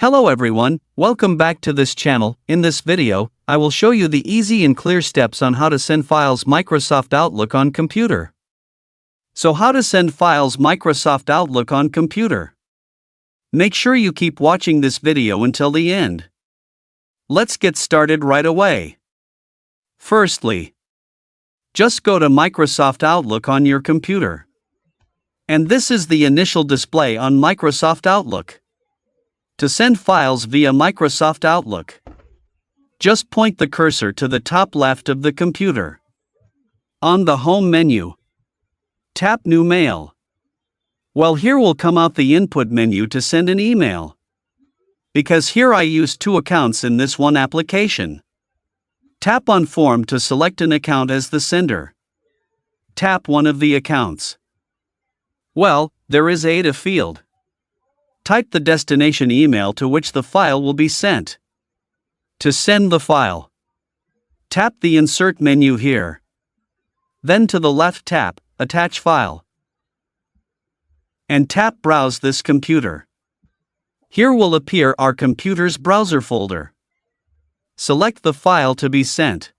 Hello everyone, welcome back to this channel. In this video, I will show you the easy and clear steps on how to send files Microsoft Outlook on computer. So how to send files Microsoft Outlook on computer? Make sure you keep watching this video until the end. Let's get started right away. Firstly, just go to Microsoft Outlook on your computer. And this is the initial display on Microsoft Outlook. To send files via Microsoft Outlook, just point the cursor to the top left of the computer. On the Home menu, tap New Mail. Well, here will come out the input menu to send an email. Because here I use two accounts in this one application. Tap on Form to select an account as the sender. Tap one of the accounts. Well, there is a field. Type the destination email to which the file will be sent. To send the file, tap the Insert menu here. Then to the left tap Attach File. And tap Browse this computer. Here will appear our computer's browser folder. Select the file to be sent.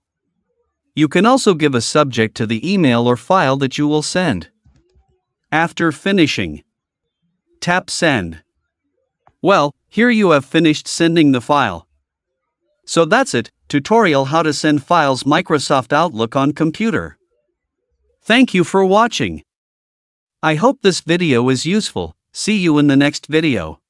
You can also give a subject to the email or file that you will send. After finishing, tap Send. Well, here you have finished sending the file. So that's it, tutorial how to send files Microsoft Outlook on computer. Thank you for watching. I hope this video is useful. See you in the next video.